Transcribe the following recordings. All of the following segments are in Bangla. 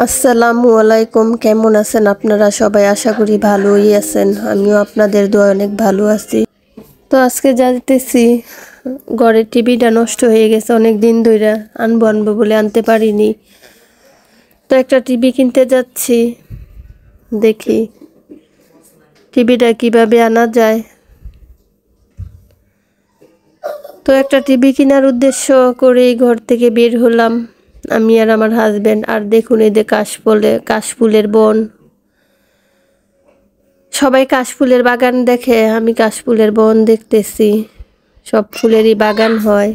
আসসালামু আলাইকুম। কেমন আছেন আপনারা সবাই? আশা করি ভালোই আছেন। আমিও আপনাদের দোয়ায় অনেক ভালো আছি। তো আজকে যাইতেছি, ঘরের টিভিটা নষ্ট হয়ে গেছে অনেক দিন ধরে, আনবো বলে আনতে পারিনি। তো একটা টিভি কিনতে যাচ্ছি, দেখি টিভিটা কিভাবে আনা যায়। তো একটা টিভি কেনার উদ্দেশ্য করেই ঘর থেকে বের হলাম আমি আর আমার হাজবেন্ড। আর দেখুন এই যে কাশফুলের বন, সবাই কাশফুলের বাগান দেখে, আমি কাশফুলের বন দেখতেছি। সব ফুলেরই বাগান হয়,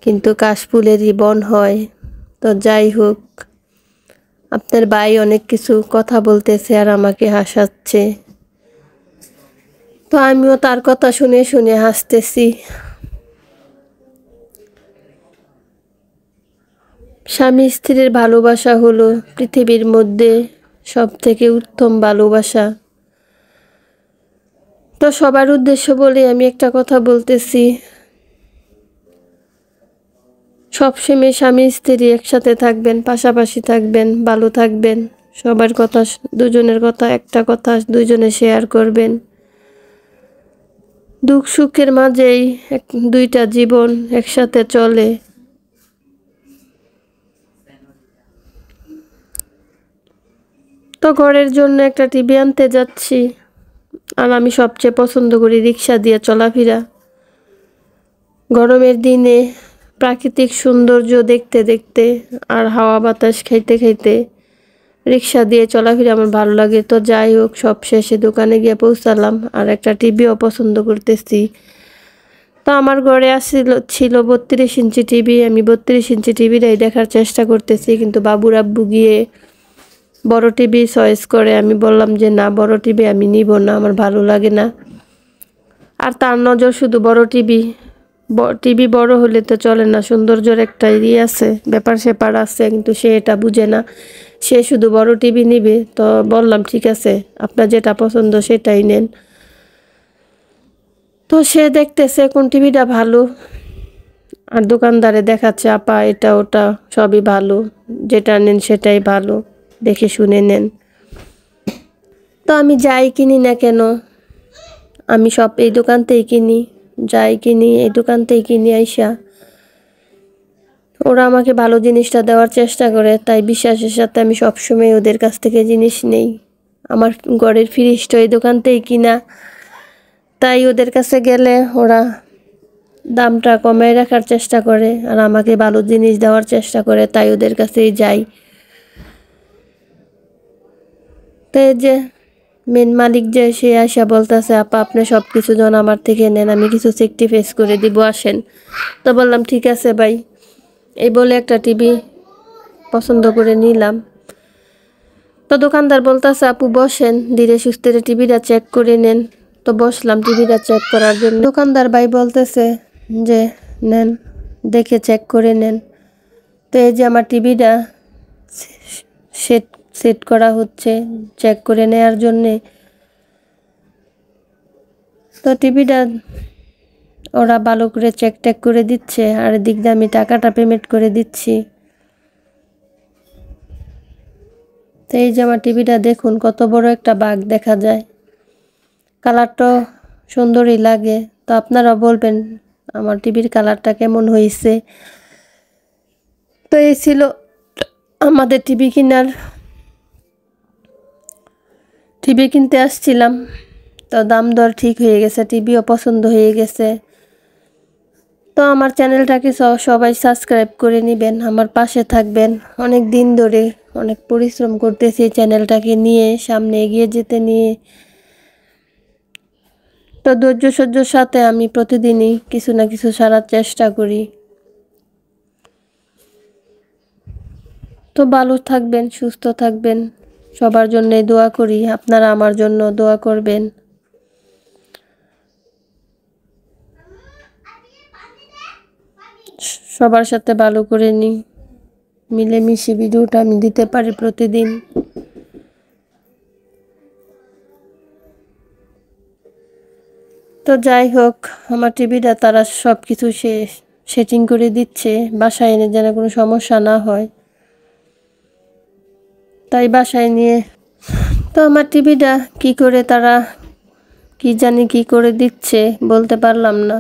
কিন্তু কাশফুলেরই বন হয়। তো যাই হোক, আপনার ভাই অনেক কিছু কথা বলতেছে আর আমাকে হাসাচ্ছে। তো আমিও তার কথা শুনে শুনে হাসতেছি। স্বামী স্ত্রীর ভালোবাসা হলো পৃথিবীর মধ্যে সব থেকে উত্তম ভালোবাসা। তো সবার উদ্দেশ্য বলে আমি একটা কথা বলতেছি, সবসময় স্বামী স্ত্রী একসাথে থাকবেন, পাশাপাশি থাকবেন, ভালো থাকবেন। সবার কথা, দুজনের কথা, একটা কথা দুজনে শেয়ার করবেন। দুঃখ সুখের মাঝেই দুইটা জীবন একসাথে চলে। তো ঘরের জন্য একটা টিভি আনতে যাচ্ছি। আর আমি সবচেয়ে পছন্দ করি রিক্সা দিয়ে চলাফেরা। গরমের দিনে প্রাকৃতিক সৌন্দর্য দেখতে দেখতে আর হাওয়া বাতাস খাইতে খাইতে রিক্সা দিয়ে চলাফেরা আমার ভালো লাগে। তো যাই হোক, সব শেষে দোকানে গিয়ে পৌঁছালাম আর একটা টিভিও পছন্দ করতেছি। তো আমার ঘরে ছিল 32 ইঞ্চি টিভি। আমি 32 ইঞ্চি টিভিটাই দেখার চেষ্টা করতেছি, কিন্তু বাবুর আব্বু গিয়ে বড় টিভি চয়েস করে। আমি বললাম যে না, বড় টিভি আমি নিব না, আমার ভালো লাগে না। আর তার নজর শুধু বড় টিভি। টিভি বড় হলে তো চলে না, সৌন্দর্যের একটা আছে, ব্যাপার স্যাপার আছে, কিন্তু সে এটা বুঝে না। সে শুধু বড় টিভি নিবে। তো বললাম ঠিক আছে, আপনার যেটা পছন্দ সেটাই নেন। তো সে দেখতেছে কোন টিভিটা ভালো, আর দোকানদারে দেখাচ্ছে আপা এটা ওটা সবই ভালো, যেটা নেন সেটাই ভালো, দেখে শুনে নেন। তো আমি যাই কিনি না কেন, আমি সব এই দোকানতেই কিনি, যাই কিনি এই দোকানতেই কিনি। আইসা ওরা আমাকে ভালো জিনিসটা দেওয়ার চেষ্টা করে, তাই বিশ্বাসের সাথে আমি সবসময় ওদের কাছ থেকে জিনিস নেই। আমার ঘরের ফ্রিজটা এই দোকানতেই কিনা, তাই ওদের কাছে গেলে ওরা দামটা কমায় রাখার চেষ্টা করে আর আমাকে ভালো জিনিস দেওয়ার চেষ্টা করে, তাই ওদের কাছেই যাই। তো এই যে মেন মালিক যে সে আসা বলতেছে আপা আপনি সব কিছু জন আমার থেকে নেন, আমি কিছু সেক্রিফাইস করে দিব, আসেন। তো বললাম ঠিক আছে ভাই, এই বলে একটা টিভি পছন্দ করে নিলাম। তো দোকানদার বলতেছে আপু বসেন, ধীরে সুস্থে টিভিটা চেক করে নেন। তো বসলাম টিভিটা চেক করার জন্য। দোকানদার ভাই বলতেছে যে নেন, দেখে চেক করে নেন। তো এই যে আমার টিভিটা সেট করা হচ্ছে চেক করে নেওয়ার জন্যে। তো টিভিটা ওরা ভালো করে চেক টেক করে দিচ্ছে, আর এদিক দিয়ে আমি টাকাটা পেমেন্ট করে দিচ্ছি। তো এই যে আমার টিভিটা দেখুন, কত বড় একটা বাঘ দেখা যায়, কালারটা সুন্দরই লাগে। তো আপনারা বলবেন আমার টিভির কালারটা কেমন হয়েছে। তো এই ছিল আমাদের টিভি কিনতে আসছিলাম। তো দাম দর ঠিক হয়ে গেছে, টিভিও পছন্দ হয়ে গেছে। তো আমার চ্যানেলটাকে সবাই সাবস্ক্রাইব করে নেবেন, আমার পাশে থাকবেন। অনেক দিন ধরে অনেক পরিশ্রম করতেছি চ্যানেলটাকে নিয়ে সামনে এগিয়ে যেতে নিয়ে। তো ধৈর্য সহ্যের সাথে আমি প্রতিদিনই কিছু না কিছু সারার চেষ্টা করি। তো ভালো থাকবেন, সুস্থ থাকবেন, সবার জন্য দোয়া করি। আপনারা আমার জন্য দোয়া করবেন। সবার সাথে ভালো করে মিলেমিশে ভিডিওটা আমি দিতে পারি প্রতিদিন। তো যাই হোক, আমার টিভিটা তারা সব কিছু সেটিং করে দিচ্ছে বাসায় এনে, যেন কোনো সমস্যা না হয়। তাই বাসায় নিয়ে তো আমার টিভিটা কি করে তারা কি জানি কি করে দিচ্ছে বলতে পারলাম না।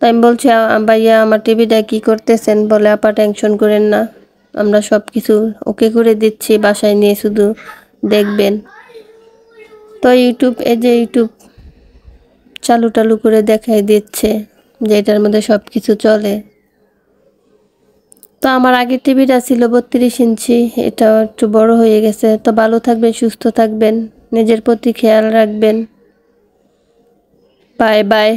তাই আমি বলছি ভাইয়া আমার টিভিটা কি করতেছেন? বলে আপা টেনশন করেন না, আমরা সব কিছু ওকে করে দিচ্ছি, বাসায় নিয়ে শুধু দেখবেন। তো ইউটিউব ইউটিউব চালু করে দেখাই দিচ্ছে যে এটার মধ্যে সব কিছু চলে। তো আমার আগের টিভিটা ছিল 32 ইঞ্চি, এটা একটু বড় হয়ে গেছে। তো ভালো থাকবেন, সুস্থ থাকবেন, নিজের প্রতি খেয়াল রাখবেন। Bye bye.